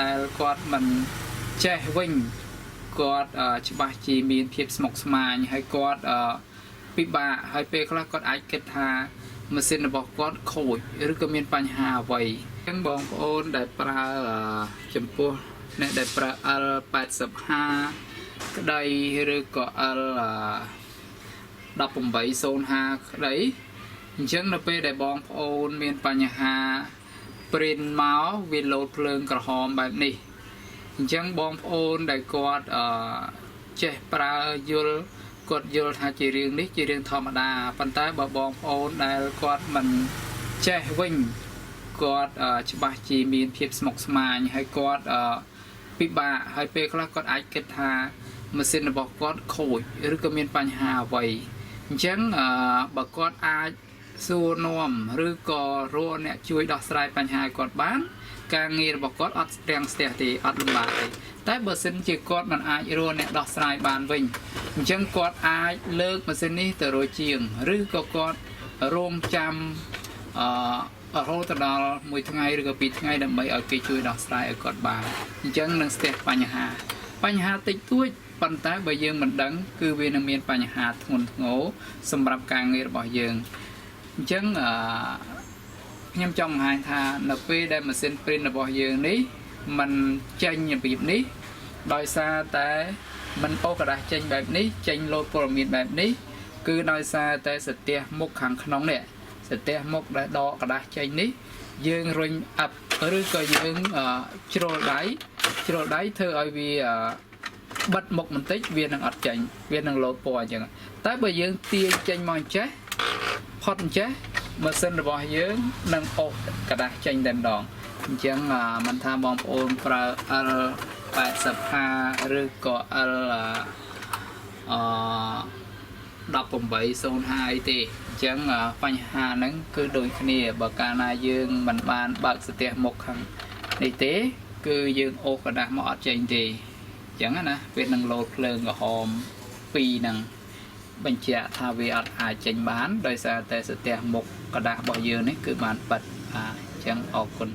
ដែលគាត់មិនចេះវិញគាត់ច្បាស់ជាមានភាពស្មុគស្មាញហើយគាត់ពិបាកហើយពេលខ្លះគាត់អាចគិតថាម៉ាស៊ីនរបស់គាត់ខូចឬក៏មានបញ្ហាអ្វីអញ្ចឹងបងប្អូនដែលប្រើចំពោះអ្នកដែលប្រើ L85 ក្តីឬក៏ L1805 ក្តីអញ្ចឹងនៅពេលដែលបងប្អូនមានបញ្ហា print មកវាលោតភ្លើងក្រហមបែបនេះអញ្ចឹងបងប្អូនដែលគាត់ចេះប្រើយល់គាត់យល់ថាជារឿងនេះជារឿងធម្មតាប៉ុន្តែបើបងប្អូនដែលគាត់មិនចេះវិញគាត់ច្បាស់ជាមានភាពស្មុគស្មាញហើយគាត់ពិបាកហើយពេលខ្លះគាត់អាចគិតថាម៉ាស៊ីនរបស់គាត់ខូចឬក៏មានបញ្ហាអ្វីអញ្ចឹងបើគាត់អាចសួរនាំឬក៏រកអ្នកជួយដោះស្រាយបញ្ហាគាត់បានការងាររបស់គាត់អត់ស្ទាំងស្ទះទេអត់លំបាកទេតែបើសិនជាគាត់មិនអាចរកអ្នកដោះស្រាយបានវិញអញ្ចឹងគាត់អាចលើកម៉ាស៊ីននេះទៅរកជាងឬក៏គាត់រងចាំរហូតដល់មួយថ្ងៃឬក៏ពីរថ្ងៃដើម្បីឲ្យគេជួយដោះស្រាយឲ្យគាត់បានអញ្ចឹងនឹងស្ទះបញ្ហាតិចតួចប៉ុន្តែបើយើងមិនដឹងគឺវានឹងមានបញ្ហាធ្ងន់ធ្ងរសម្រាប់ការងាររបស់យើងអញ្ចឹងខ្ញុំចង់បង្ហាញថានៅពេលដែលម៉ាស៊ីន print របស់យើងនេះมันចេញរបៀបនេះដោយសារតែมันអូសกระดาษចេញបែបនេះចេញលោតព័ត៌មានបែបនេះគឺដោយសារតែសន្ទះមុខខាងក្នុងនេះសន្ទះមុខដែលដកกระดาษចេញនេះយើងរុញអាប់ឬក៏យើងជ្រុលដៃធ្វើឲ្យវាបិទមុខបន្តិចវានឹងអត់ចេញវានឹងលោតពណ៌អញ្ចឹងតែបើយើងទាញចេញមកអញ្ចេះផុតអញ្ចេះម៉ាស៊ីនរបស់យើងនឹងអូសกระดาษចេញតែម្ដងអញ្ចឹងមិនថាបងប្អូនប្រើ L85 ឬក៏ L1805 អីទេអញ្ចឹងបញ្ហាហ្នឹងគឺដូចគ្នាបើកាលណាយើងមិនបានបើកសន្ទះមុខខាងនេះទេគឺយើងអូសกระดาษមកអត់ចេញទេអញ្ចឹងណាវានឹងលោតភ្លើងក្រហម2ហ្នឹងបញ្ជាក់ថាវាអត់អាចចេញបានដោយសារតែសន្ទះមុខกระดาษរបស់យើងនេះគឺបានបិទអញ្ចឹងអរគុណ